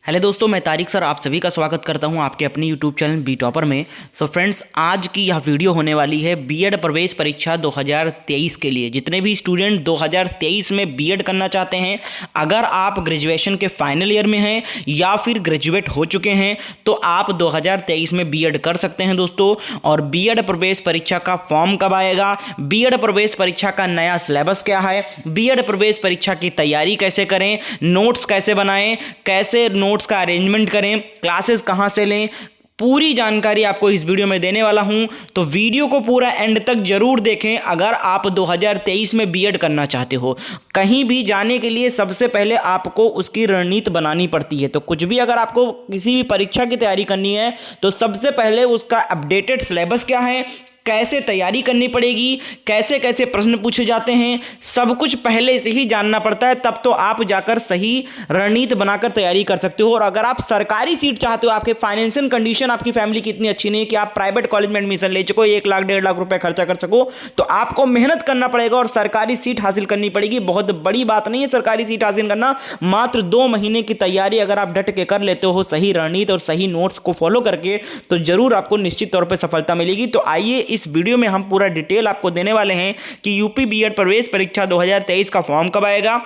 Hello दोस्तों, मैं Tariq sir आप सभी का स्वागत करता हूं आपके अपने यूट्यूब चैनल बी टॉपर में। सो फ्रेंड्स, आज की यह वीडियो होने वाली है बीएड प्रवेश परीक्षा 2023 के लिए। जितने भी स्टूडेंट 2023 में बीएड करना चाहते हैं, अगर आप ग्रेजुएशन के फाइनल ईयर में हैं या फिर ग्रेजुएट हो चुके हैं तो आप 2023 में बीएड कर सकते हैं दोस्तों। और बीएड प्रवेश परीक्षा का फॉर्म कब आएगा, बीएड प्रवेश परीक्षा का नया सिलेबस क्या है, बीएड प्रवेश परीक्षा की तैयारी कैसे करें, नोट्स कैसे बनाएं, कैसे नोट्स का अरेंजमेंट करें, क्लासेस कहां से लें, पूरी जानकारी आपको इस वीडियो में देने वाला हूं। तो वीडियो को पूरा एंड तक जरूर देखें अगर आप 2023 में बीएड करना चाहते हो। कहीं भी जाने के लिए सबसे पहले आपको उसकी रणनीति बनानी पड़ती है। तो कुछ भी अगर आपको किसी भी परीक्षा की तैयारी करनी है तो सबसे पहले उसका अपडेटेड सिलेबस क्या है, कैसे तैयारी करनी पड़ेगी, कैसे कैसे प्रश्न पूछे जाते हैं, सब कुछ पहले से ही जानना पड़ता है। तब तो आप जाकर सही रणनीति बनाकर तैयारी कर सकते हो। और अगर आप सरकारी सीट चाहते हो, आपके फाइनेंशियल कंडीशन आपकी फैमिली की इतनी अच्छी नहीं है कि आप प्राइवेट कॉलेज में एडमिशन ले सको, 1 लाख 1.5 लाख रुपए खर्चा कर सको, तो आपको मेहनत करना पड़ेगा और सरकारी सीट हासिल करनी पड़ेगी। बहुत बड़ी बात नहीं है सरकारी सीट हासिल करना, मात्र 2 महीने की तैयारी अगर आप डट के कर लेते हो सही रणनीति और सही नोट्स को फॉलो करके, तो जरूर आपको निश्चित तौर पर सफलता मिलेगी। तो आइए इस वीडियो में हम पूरा डिटेल आपको देने वाले हैं कि यूपी बीएड प्रवेश परीक्षा 2023 का फॉर्म कब आएगा,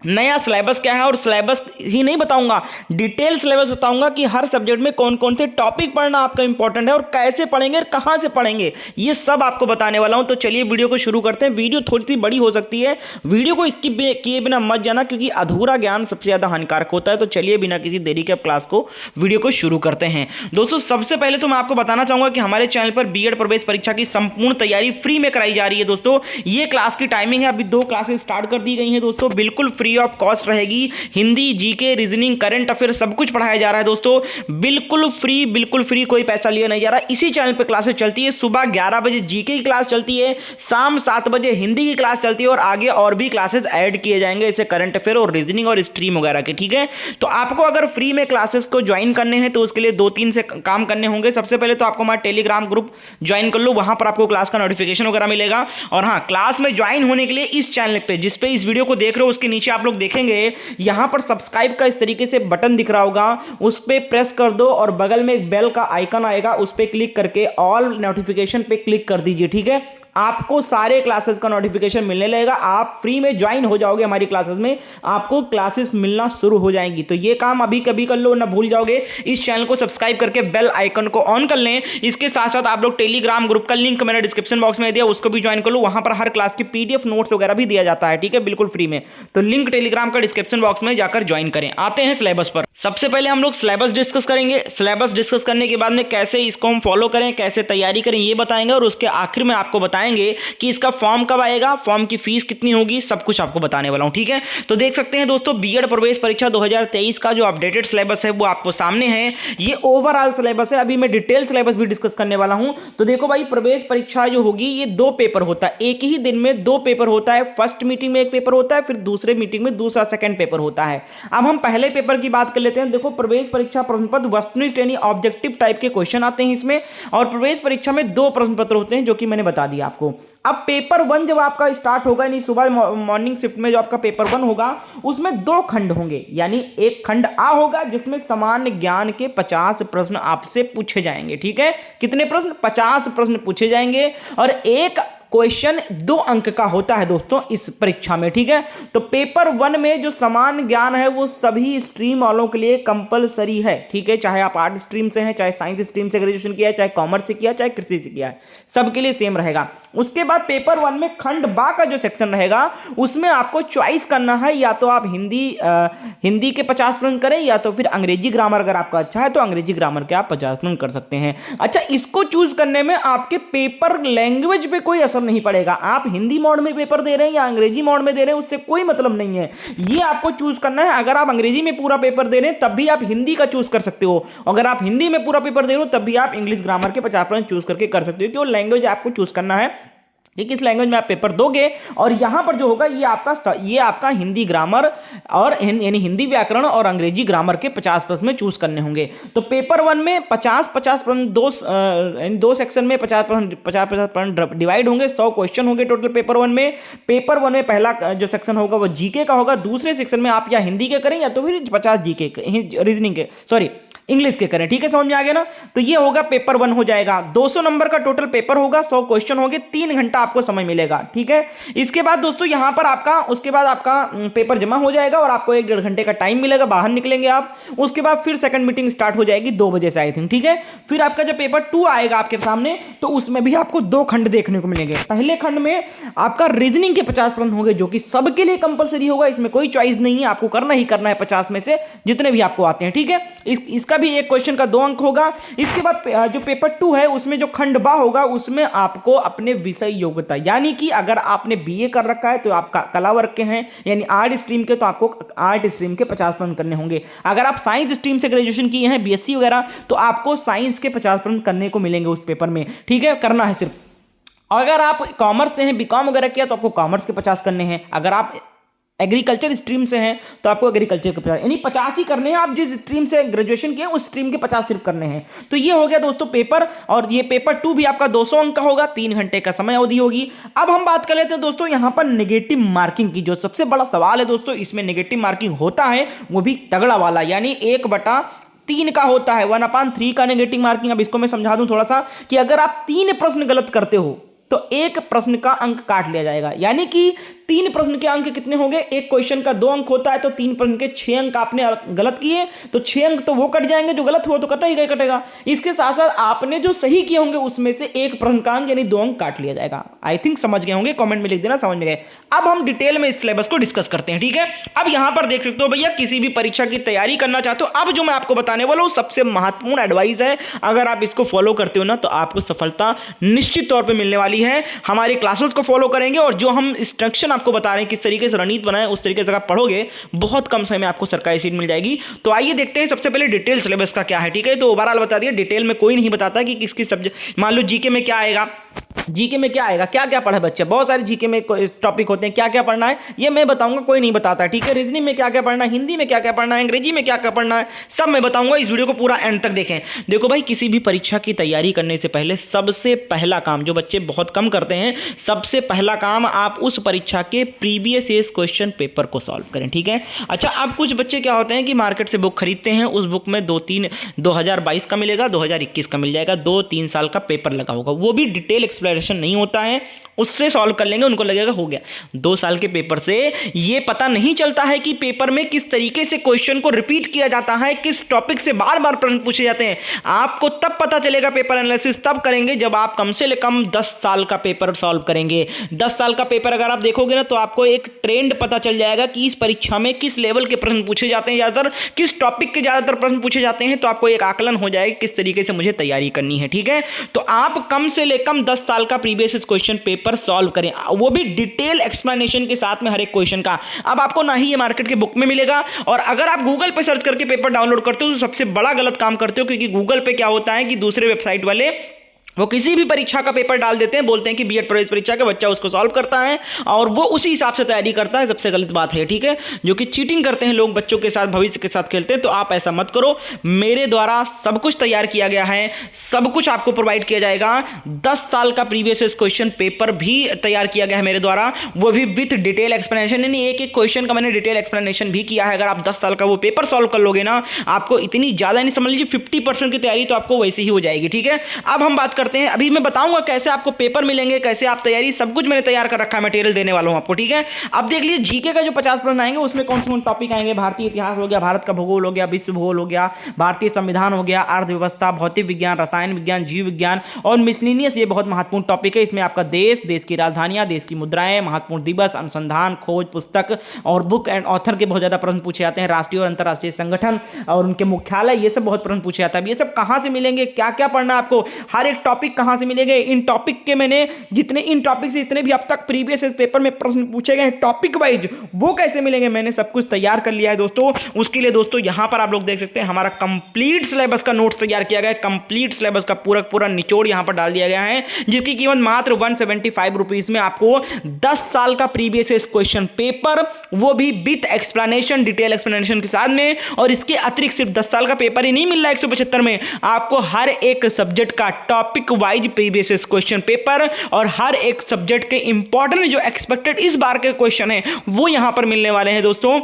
नया सिलेबस क्या है, और सिलेबस ही नहीं बताऊंगा, डिटेल सिलेबस बताऊंगा कि हर सब्जेक्ट में कौन कौन से टॉपिक पढ़ना आपका इंपॉर्टेंट है और कैसे पढ़ेंगे और कहां से पढ़ेंगे, ये सब आपको बताने वाला हूं। तो चलिए वीडियो को शुरू करते हैं। वीडियो थोड़ी सी बड़ी हो सकती है, वीडियो को स्किप किए बिना मत जाना क्योंकि अधूरा ज्ञान सबसे ज्यादा हानिकारक होता है। तो चलिए बिना किसी देरी के क्लास को वीडियो को शुरू करते हैं। दोस्तों, सबसे पहले तो मैं आपको बताना चाहूंगा कि हमारे चैनल पर बीएड प्रवेश परीक्षा की संपूर्ण तैयारी फ्री में कराई जा रही है। दोस्तों, ये क्लास की टाइमिंग है, अभी 2 क्लासेस स्टार्ट कर दी गई हैं दोस्तों, बिल्कुल फ्री ऑफ कॉस्ट रहेगी। Hindi, GK, reasoning, current affair सब कुछ पढ़ाया जा रहा है दोस्तों, बिल्कुल फ्री, कोई पैसा लिया नहीं जा रहा। इसी चैनल पे क्लासेस चलती है। सुबह 11 बजे जीके की क्लास चलती है, शाम 7 बजे हिंदी की क्लास चलती है और आगे और भी क्लासेस ऐड किए जाएंगे, जैसे करंट अफेयर और रीजनिंग और स्ट्रीम वगैरह के। ठीक है, तो आपको अगर फ्री में क्लासेस को ज्वाइन करने हैं तो उसके लिए 2-3 से काम करने होंगे। सबसे पहले तो आपको हमारा टेलीग्राम ग्रुप ज्वाइन कर लो, वहां पर आपको क्लास का नोटिफिकेशन वगैरह मिलेगा। और हाँ, क्लास में ज्वाइन होने के लिए इस चैनल पे, जिस पे इस वीडियो को देख रहे हो, उसके नीचे आप लोग देखेंगे यहां पर सब्सक्राइब का इस तरीके से बटन दिख रहा होगा, उस पे प्रेस कर दो और बगल में एक बेल का आइकन आएगा, उस पे क्लिक करके ऑल नोटिफिकेशन पे क्लिक कर दीजिए। ठीक है, आपको सारे क्लासेस का नोटिफिकेशन मिलने लगेगा। आप फ्री में ज्वाइन हो जाओगे हमारी क्लासेस में, आपको क्लासेस मिलना शुरू हो जाएंगी। तो ये काम अभी कभी कर लो, ना भूल जाओगे। इस चैनल को सब्सक्राइब करके बेल आइकन को ऑन कर लें। इसके साथ साथ आप लोग टेलीग्राम ग्रुप का लिंक मैंने डिस्क्रिप्शन बॉक्स में दिया, उसको भी ज्वाइन कर लो। वहां पर हर क्लास की पीडीएफ नोट्स वगैरह भी दिया जाता है। ठीक है, बिल्कुल फ्री में। तो लिंक टेलीग्राम का डिस्क्रिप्शन बॉक्स में जाकर ज्वाइन करें। आते हैं सिलेबस पर। सबसे पहले हम लोग सिलेबस डिस्कस करेंगे। सिलेबस डिस्कस करने के बाद में कैसे इसको हम फॉलो करें, कैसे तैयारी करें, ये बताएंगे। और उसके आखिर में आपको बताएंगे कि इसका फॉर्म कब आएगा, फॉर्म की फीस कितनी होगी, सब कुछ आपको बताने वाला हूं। ठीक है, तो देख सकते हैं दोस्तों, बीएड प्रवेश परीक्षा 2023 का जो अपडेटेड सिलेबस है वो आपको सामने है। ये ओवरऑल सिलेबस है, अभी मैं डिटेल सिलेबस भी डिस्कस करने वाला हूं। तो देखो भाई, प्रवेश परीक्षा जो होगी ये 2 पेपर होता है, एक ही दिन में 2 पेपर होता है। फर्स्ट मीटिंग में एक पेपर होता है, फिर दूसरे मीटिंग में दूसरा सेकंड पेपर होता है। अब हम पहले पेपर की बात कर लेते हैं। देखो, प्रवेश परीक्षा प्रश्न पत्र वस्तुनिष्ठ यानी ऑब्जेक्टिव टाइप के क्वेश्चन आते हैं इसमें, और प्रवेश परीक्षा में 2 प्रश्न पत्र होते हैं जो कि मैंने बता दिया आपको। अब पेपर 1 जब आपका स्टार्ट होगा, यानी सुबह मॉर्निंग शिफ्ट में जो आपका पेपर 1 होगा, उसमें 2 खंड होंगे। यानी एक खंड आ होगा जिसमें सामान्य ज्ञान के 50 प्रश्न आपसे पूछे जाएंगे। ठीक है, कितने प्रश्न? 50 प्रश्न पूछे जाएंगे। और एक क्वेश्चन 2 अंक का होता है दोस्तों इस परीक्षा में। ठीक है, तो पेपर 1 में जो समान ज्ञान है वो सभी स्ट्रीम वालों के लिए कंपलसरी है। ठीक है, चाहे आप आर्ट स्ट्रीम से हैं, चाहे साइंस स्ट्रीम से ग्रेजुएशन किया है, चाहे कॉमर्स से किया है, चाहे कृषि से किया है, सबके लिए सेम रहेगा। उसके बाद पेपर 1 में खंड बा का जो सेक्शन रहेगा उसमें आपको चॉइस करना है, या तो आप हिंदी के 50 प्रश्न करें, या तो फिर अंग्रेजी ग्रामर अगर आपका अच्छा है तो अंग्रेजी ग्रामर के आप 50 प्रश्न कर सकते हैं। अच्छा, इसको चूज करने में आपके पेपर लैंग्वेज पे कोई असर नहीं पड़ेगा। आप हिंदी मोड में पेपर दे रहे हैं या अंग्रेजी मोड में दे रहे हैं, उससे कोई मतलब नहीं है। ये आपको चूज करना है। अगर आप अंग्रेजी में पूरा पेपर दे रहे हैं तब भी आप हिंदी का चूज कर सकते हो, अगर आप हिंदी में पूरा पेपर दे रहे हो तब भी आप इंग्लिश ग्रामर के 50 प्रश्न चूज करके कर सकते हो, क्योंकि लैंग्वेज आपको चूज करना है। कि किस लैंग्वेज में आप पेपर दोगे। और यहाँ पर जो होगा ये आपका हिंदी ग्रामर और यानी हिंदी व्याकरण और अंग्रेजी ग्रामर के 50 प्रश्न में चूज करने होंगे। तो पेपर 1 में 50 प्रश्न दो सेक्शन में 50 प्रश्न डिवाइड होंगे, 100 क्वेश्चन होंगे टोटल पेपर 1 में। पेपर 1 में पहला जो सेक्शन होगा वो जीके का होगा, दूसरे सेक्शन में आप या हिंदी के करें या तो फिर 50 जीके रीजनिंग के, सॉरी इंग्लिश के करें। ठीक है, समझ में आ गया ना। तो ये होगा पेपर 1 हो जाएगा, 200 नंबर का टोटल पेपर होगा, 100 क्वेश्चन होंगे, 3 घंटा आपको समय मिलेगा। ठीक है, इसके बाद दोस्तों यहां पर उसके बाद आपका पेपर जमा हो जाएगा और आपको 1-1.5 घंटे का टाइम मिलेगा, बाहर निकलेंगे आप। उसके बाद फिर सेकंड मीटिंग स्टार्ट हो जाएगी 2 बजे से आई थिंक। ठीक है, फिर आपका जब पेपर 2 आएगा आपके सामने तो उसमें भी आपको 2 खंड देखने को मिलेंगे। पहले खंड में आपका रीजनिंग के 50 प्रश्न होंगे जो कि सबके लिए कंपलसरी होगा, इसमें कोई चॉइस नहीं है, आपको करना ही करना है 50 में से जितने भी आपको आते हैं। ठीक है, इसका भी एक क्वेश्चन का 2 अंक होगा। इसके बाद जो पेपर 2 है उसमें जो खंड बा होगा उसमें आपको अपने विषय योग्यता, यानी कि अगर आपने बीए कर रखा है तो आपका कला वर्ग के हैं यानी आर्ट स्ट्रीम के, तो आपको आर्ट स्ट्रीम के 50 प्रश्न करने होंगे। अगर आप साइंस स्ट्रीम से ग्रेजुएशन किए हैं, बीएससी वगैरह, तो आपको साइंस के 50 प्रश्न करने को मिलेंगे उस पेपर में। ठीक है, करना है सिर्फ। अगर आप कॉमर्स से हैं, बीकॉम वगैरह किया, तो आपको कॉमर्स के 50 करने हैं। अगर आप एग्रीकल्चर स्ट्रीम से हैं तो आपको एग्रीकल्चर के 50, यानी 50 ही करने हैं। आप जिस स्ट्रीम से ग्रेजुएशन किए उस स्ट्रीम के 50 सिर्फ करने हैं। तो ये हो गया दोस्तों पेपर, और ये पेपर 2 भी आपका 200 अंक का होगा, 3 घंटे का समय अवधि होगी। अब हम बात कर लेते हैं दोस्तों यहाँ पर नेगेटिव मार्किंग की। जो सबसे बड़ा सवाल है दोस्तों, इसमें नेगेटिव मार्किंग होता है वो भी तगड़ा वाला, यानी 1/3 का होता है, 1/3 का नेगेटिव मार्किंग। अब इसको मैं समझा दूं थोड़ा सा कि अगर आप 3 प्रश्न गलत करते हो तो 1 प्रश्न का अंक काट लिया जाएगा, यानी कि 3 प्रश्न के अंक कितने होंगे, एक क्वेश्चन का 2 अंक होता है, तो 3 प्रश्न के 6 अंक आपने गलत किए तो 6 अंक तो वो कट जाएंगे, जो गलत हुआ तो कटेगा। इसके साथ साथ आपने जो सही किए होंगे उसमें से 1 प्रश्न का अंक यानी 2 अंक काट लिया जाएगा। आई थिंक समझ गए होंगे, कमेंट में लिख देना समझ में गए। अब हम डिटेल में इस सिलेबस को डिस्कस करते हैं। ठीक है, अब यहां पर देख सकते हो भैया, किसी भी परीक्षा की तैयारी करना चाहते हो, अब जो मैं आपको बताने वाला हूं सबसे महत्वपूर्ण एडवाइस है। अगर आप इसको फॉलो करते हो ना तो आपको सफलता निश्चित तौर पर मिलने वाली है। हमारी क्लासेस को फॉलो करेंगे और जो हम इंस्ट्रक्शन आपको बता रहे हैं किस तरीके से रणनीति बनाए, उस तरीके से आप पढ़ोगे बहुत कम समय में आपको सरकारी सीट मिल जाएगी। तो आइए देखते हैं सबसे पहले डिटेल सिलेबस का क्या है। ठीक है, तो ओवरऑल बता दिया, डिटेल में कोई नहीं बताता कि किस किस सब्जेक्ट। मान लो जीके में क्या आएगा, जीके में क्या आएगा, क्या क्या पढ़ा बच्चे, बहुत सारे जीके में टॉपिक होते हैं, क्या क्या पढ़ना है ये मैं बताऊंगा, कोई नहीं बताता। ठीक है, रीजनिंग में क्या क्या पढ़ना है, हिंदी में क्या क्या पढ़ना है, अंग्रेजी में क्या क्या पढ़ना है, सब मैं बताऊंगा। इस वीडियो को पूरा एंड तक देखें। देखो भाई, किसी भी परीक्षा की तैयारी करने से पहले सबसे पहला काम, जो बच्चे बहुत कम करते हैं, सबसे पहला काम आप उस परीक्षा के प्रीवियस ईयर क्वेश्चन पेपर को सॉल्व करें। ठीक है, अच्छा, अब कुछ बच्चे क्या होते हैं कि मार्केट से बुक खरीदते हैं, उस बुक में 2022 का मिलेगा, 2021 का मिल जाएगा, 2-3 साल का पेपर लगा होगा, वो भी डिटेल एक्सप्लेनेशन नहीं होता है, उससे सॉल्व कर लेंगे, उनको लगेगा हो गया। 2 साल के पेपर से ये पता नहीं चलता है कि पेपर में किस तरीके से क्वेश्चन को रिपीट किया जाता है, किस टॉपिक से बार बार प्रश्न पूछे जाते हैं। आपको तब पता चलेगा, पेपर एनालिसिस तब करेंगे जब आप कम से कम 10 साल का पेपर सॉल्व करेंगे। 10 साल का पेपर अगर आप देखोगे ना तो आपको एक ट्रेंड पता चल जाएगा कि इस परीक्षा में किस लेवल के प्रश्न पूछे जाते हैं, ज्यादातर किस टॉपिक के ज्यादातर प्रश्न पूछे जाते हैं, तो आपको एक आकलन हो जाएगा किस तरीके से मुझे तैयारी करनी है। ठीक है, तो आप कम से कम 10 साल का प्रीवियस क्वेश्चन पेपर सॉल्व करें, वो भी डिटेल एक्सप्लेनेशन के साथ में हर एक क्वेश्चन का। अब आपको ना ही ये मार्केट के बुक में मिलेगा, और अगर आप गूगल पे सर्च करके पेपर डाउनलोड करते हो तो सबसे बड़ा गलत काम करते हो, क्योंकि गूगल पे क्या होता है कि दूसरे वेबसाइट वाले वो किसी भी परीक्षा का पेपर डाल देते हैं, बोलते हैं कि बीएड प्रवेश परीक्षा का बच्चा उसको सॉल्व करता है और वो उसी हिसाब से तैयारी करता है। सबसे गलत बात है, ठीक है, जो कि चीटिंग करते हैं लोग, बच्चों के साथ, भविष्य के साथ खेलते हैं। तो आप ऐसा मत करो, मेरे द्वारा सब कुछ तैयार किया गया है, सब कुछ आपको प्रोवाइड किया जाएगा। 10 साल का प्रीवियस क्वेश्चन पेपर भी तैयार किया गया है मेरे द्वारा, वो भी विथ डिटेल एक्सप्लेनेशन, यानी एक एक क्वेश्चन का मैंने डिटेल एक्सप्लेनेशन भी किया है। अगर आप 10 साल का वो पेपर सॉल्व कर लोगे ना, आपको इतनी ज्यादा नहीं, समझ लीजिए 50% की तैयारी तो आपको वैसे ही हो जाएगी। ठीक है, अब हम बात करते हैं, अभी मैं बताऊंगा कैसे आपको पेपर मिलेंगे, कैसे आप तैयारी, सब कुछ मैंने तैयार कर रखा है, मटेरियल देने वाला हूं आपको। ठीक है, अब देख लीजिए जीके का जो 50 प्रश्न आएंगे उसमें कौन से टॉपिक आएंगे। भारतीय इतिहास हो गया, भारत का भूगोल हो गया, विश्व भूगोल हो गया, भारतीय संविधान हो गया, अर्थव्यवस्था, भौतिक विज्ञान, रसायन विज्ञान, जीव विज्ञान और मिसलिनियस। ये बहुत महत्वपूर्ण टॉपिक है। इसमें आपका देश, देश की राजधानियां, देश की मुद्राएं, महत्वपूर्ण दिवस, अनुसंधान, खोज, पुस्तक और बुक एंड ऑथर के बहुत ज्यादा प्रश्न पूछे जाते हैं। राष्ट्रीय और अंतर्राष्ट्रीय संगठन और उनके मुख्यालय, ये सब बहुत प्रश्न पूछे जाता है। ये सब कहां से मिलेंगे, क्या क्या पढ़ना है आपको, हर एक टॉपिक कहाँ से मिलेंगे, इन टॉपिक के मैंने इन टॉपिक से जितने भी अब तक प्रीवियस पेपर में प्रश्न पूछे गए टॉपिक वाइज वो कैसे मिलेंगे, मैंने सब कुछ तैयार कर लिया है दोस्तों। उसके लिए दोस्तों यहां पर आप लोग देख सकते हैं हमारा कंप्लीट सिलेबस का नोट्स तैयार किया गया है। कंप्लीट सिलेबस का पूरा निचोड़ यहां पर डाल दिया गया है, जिसकी कीमत मात्र 175 रुपीज में आपको 10 साल का प्रीवियस क्वेश्चन पेपर, वो भी विद एक्सप्लेनेशन, डिटेल एक्सप्लेनेशन के साथ में। और इसके अतिरिक्त सिर्फ 10 साल का पेपर ही नहीं मिल रहा है 175 में, आपको हर एक सब्जेक्ट का topic wise previous question paper और हर एक सब्जेक्ट के इंपॉर्टेंट जो एक्सपेक्टेड इस बार के क्वेश्चन है वो यहां पर मिलने वाले हैं दोस्तों।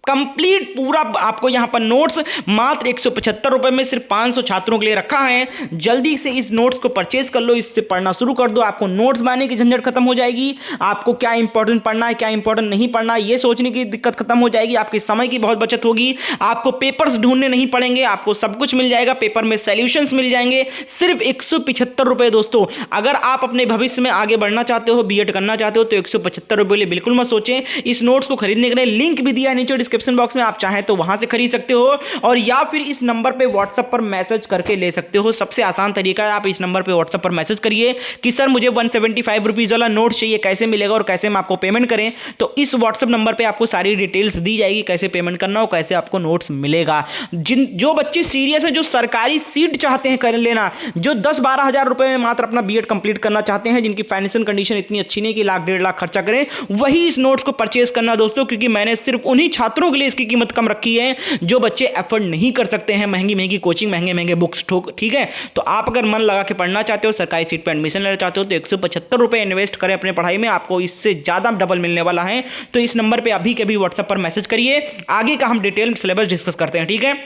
कंप्लीट पूरा आपको यहां पर नोट्स मात्र 175 रुपए में सिर्फ 500 छात्रों के लिए रखा है। जल्दी से इस नोट्स को परचेज कर लो, इससे पढ़ना शुरू कर दो, आपको नोट्स बनाने की झंझट खत्म हो जाएगी, आपको क्या इंपॉर्टेंट पढ़ना है क्या इंपॉर्टेंट नहीं पढ़ना है ये सोचने की दिक्कत खत्म हो जाएगी, आपके समय की बहुत बचत होगी, आपको पेपर्स ढूंढने नहीं पड़ेंगे, आपको सब कुछ मिल जाएगा, पेपर में सॉल्यूशंस मिल जाएंगे सिर्फ 175 रुपए। दोस्तों अगर आप अपने भविष्य में आगे बढ़ना चाहते हो, बीएड करना चाहते हो तो 175 रुपए लिए बिल्कुल मत सोचें। इस नोट्स को खरीदने के लिए लिंक भी दिया है नीचे डिस्क्रिप्शन बॉक्स में, आप चाहें तो वहां से खरीद सकते हो और या फिर इस नंबर पे व्हाट्सएप पर मैसेज करके ले सकते हो। सबसे आसान तरीका है, आप इस नंबर पे व्हाट्सएप पर मैसेज करिए कि सर मुझे 175 रुपीज वाला नोट चाहिए, कैसे मिलेगा और कैसे मैं आपको पेमेंट करें, तो इस व्हाट्सएप नंबर पे आपको सारी डिटेल्स दी जाएगी, कैसे पेमेंट करना हो, कैसे आपको नोट्स मिलेगा। जो बच्चे सीरियस है, जो सरकारी सीट चाहते हैं कर लेना, जो 10-12 हजार रुपए में मात्र अपना बीएड कंप्लीट करना चाहते हैं, जिनकी फाइनेंशियल कंडीशन इतनी अच्छी नहीं कि 1-1.5 लाख खर्चा करें, वही इस नोट्स को परचेज करना दोस्तों, क्योंकि मैंने सिर्फ उन्हीं छात्रों के लिए इसकी कीमत कम रखी है जो बच्चे एफर्ट नहीं कर सकते हैं, महंगी कोचिंग, महंगे बुक्स ठोक, ठीक है। तो आप अगर मन लगा के पढ़ना चाहते हो, सरकारी सीट पर एडमिशन लेना चाहते हो तो 175 रुपए इन्वेस्ट करें अपने पढ़ाई में, आपको इससे ज्यादा डबल मिलने वाला है। तो इस नंबर पे अभी के अभी व्हाट्सएप पर मैसेज करिए, आगे का हम डिटेल सिलेबस डिस्कस करते हैं, ठीक है।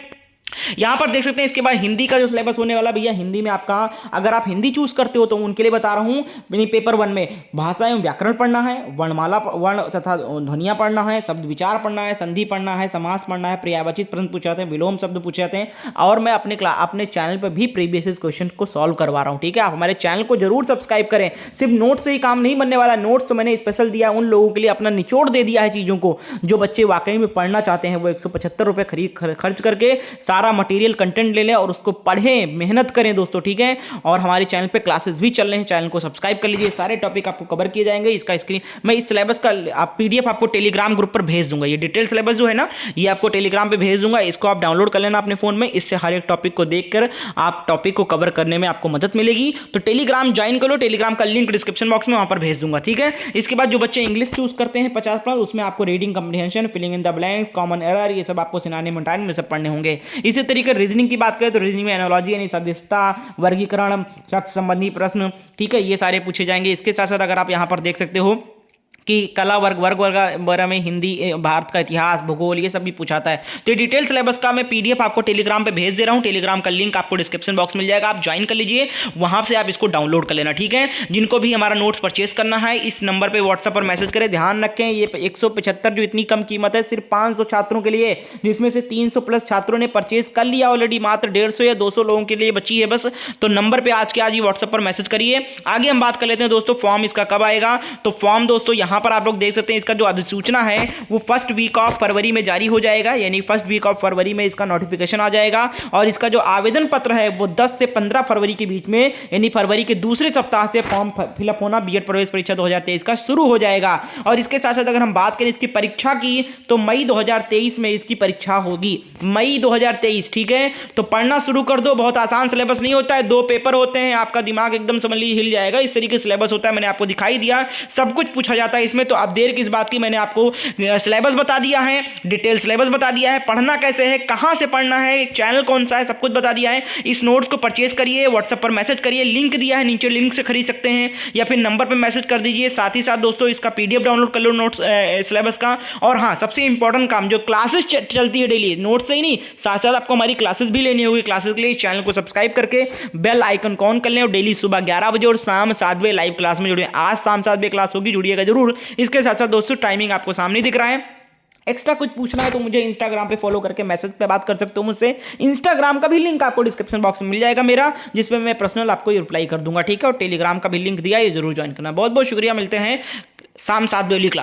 यहां पर देख सकते हैं इसके बाद हिंदी का जो सिलेबस होने वाला भैया, हिंदी में आपका अगर आप हिंदी चूज करते हो तो उनके लिए बता रहा हूं, पेपर 1 में भाषा एवं व्याकरण पढ़ना है, वर्णमाला वर्ण तथा ध्वनियां पढ़ना है, शब्द विचार पढ़ना है, संधि पढ़ना है, समास पढ़ना है, पर्यायवाची प्रश्न पूछे जाते हैं, विलोम शब्द पूछे जाते हैं। और मैं अपने चैनल पर भी प्रीवियस क्वेश्चन को सॉल्व करवा रहा हूं, ठीक है। आप हमारे चैनल को जरूर सब्सक्राइब करें, सिर्फ नोट से ही काम नहीं बनने वाला, नोट्स तो मैंने स्पेशल दिया है उन लोगों के लिए, अपना निचोड़ दे दिया है चीजों को, जो बच्चे वाकई में पढ़ना चाहते हैं वो 175 रुपए खर्च करके सारा मटेरियल कंटेंट ले लें और उसको पढ़ें, मेहनत करें दोस्तों, ठीक है। और हमारे चैनल पे क्लासेस भी चल रहे हैं, चैनल को सब्सक्राइब कर लीजिए, सारे टॉपिक आपको कवर किए जाएंगे। इसका स्क्रीन मैं इस सिलेबस का पीडीएफ आपको टेलीग्राम ग्रुप पर भेज दूंगा, ये डिटेल सिलेबस जो है ना ये आपको टेलीग्राम पे भेज दूंगा, इसको आप डाउनलोड कर लेना अपने फोन में, इससे हर एक टॉपिक को देखकर आप टॉपिक को कवर करने में आपको मदद मिलेगी। तो टेलीग्राम ज्वाइन कर लो, टेलीग्राम का लिंक डिस्क्रिप्शन बॉक्स में वहां पर भेज दूंगा, ठीक है। इसके बाद जो बच्चे इंग्लिश चूज करते हैं 50+, उसमें आपको reading comprehension, filling in the blanks, common error, ये सब आपको सिनोनिम में सब पढ़ने होंगे। इसी तरीके रीजनिंग की बात करें तो रीजनिंग में एनालॉजी यानी सदस्यता, वर्गीकरण, शब्द संबंधी प्रश्न, ठीक है, ये सारे पूछे जाएंगे। इसके साथ साथ अगर आप यहां पर देख सकते हो कि कला वर्ग वगैरह में हिंदी, भारत का इतिहास, भूगोल, ये सब भी पूछाता है। तो ये डिटेल सिलेबस का मैं पीडीएफ आपको टेलीग्राम पे भेज दे रहा हूं, टेलीग्राम का लिंक आपको डिस्क्रिप्शन बॉक्स मिल जाएगा, आप ज्वाइन कर लीजिए, वहां से आप इसको डाउनलोड कर लेना, ठीक है। जिनको भी हमारा नोट्स परचेस करना है इस नंबर पर व्हाट्सएप पर मैसेज करें। ध्यान रखें ये 175 जो इतनी कम कीमत है सिर्फ 500 छात्रों के लिए, जिसमें से 300+ छात्रों ने परचेज कर लिया ऑलरेडी, मात्र 150 या 200 लोगों के लिए बची है बस। तो नंबर पर आज के आज ही व्हाट्सएप पर मैसेज करिए। आगे हम बात कर लेते हैं दोस्तों फॉर्म इसका कब आएगा। तो फॉर्म दोस्तों यहां पर आप लोग देख सकते हैं, इसका जो अधिसूचना है वो फर्स्ट वीक ऑफ फरवरी में जारी हो जाएगा, यानी फर्स्ट वीक ऑफ फरवरी में इसका नोटिफिकेशन आ जाएगा। और इसका जो आवेदन पत्र है वो 10 से 15 फरवरी के बीच में, यानी फरवरी के दूसरे सप्ताह से फॉर्म फिलअप होना बीएड प्रवेश परीक्षा 2023 का शुरू हो जाएगा। और इसके साथ साथ अगर हम बात करें इसकी परीक्षा की तो मई 2023 में इसकी परीक्षा होगी, मई 2023, ठीक है। तो पढ़ना शुरू कर दो, बहुत आसान सिलेबस नहीं होता है, 2 पेपर होते हैं, आपका दिमाग एकदम समझ लीजिए हिल जाएगा, इस तरीके से सिलेबस होता है, मैंने आपको दिखाई दिया, सब कुछ पूछा जाता है इसमें। तो अब देर किस बात की, मैंने आपको सिलेबस बता दिया है, डिटेल सिलेबस बता दिया है, पढ़ना कैसे है, कहां से पढ़ना है, चैनल कौन सा है, सब कुछ बता दिया है। इस नोट्स को परचेज करिए, व्हाट्सएप पर मैसेज करिए, लिंक दिया है नीचे, लिंक से खरीद सकते हैं या फिर नंबर पर मैसेज कर दीजिए। साथ ही साथ दोस्तों इसका पीडीएफ डाउनलोड कर लो नोट्स सिलेबस का। और हाँ, सबसे इंपॉर्टेंट काम, जो क्लासेस चलती है डेली, नोट्स से ही नहीं, साथ साथ आपको हमारी क्लासेस भी लेनी होगी। क्लासेस के लिए चैनल को सब्सक्राइब करके बेल आइकन ऑन कर लें और डेली सुबह 11 बजे और शाम 7 बजे लाइव क्लास में जुड़िए। आज शाम 7 बजे क्लास होगी, जुड़िएगा जरूर। इसके साथ साथ दोस्तों टाइमिंग आपको सामने दिख रहा है। एक्स्ट्रा कुछ पूछना है तो मुझे इंस्टाग्राम पे फॉलो करके मैसेज पे बात कर सकते हो मुझसे। इंस्टाग्राम का भी लिंक आपको डिस्क्रिप्शन बॉक्स में मिल जाएगा मेरा, जिसमें मैं पर्सनल आपको रिप्लाई कर दूंगा, ठीक है। और टेलीग्राम का भी लिंक दिया, ये जरूर ज्वाइन करना। बहुत बहुत शुक्रिया, मिलते हैं शाम 7 बजे क्लास।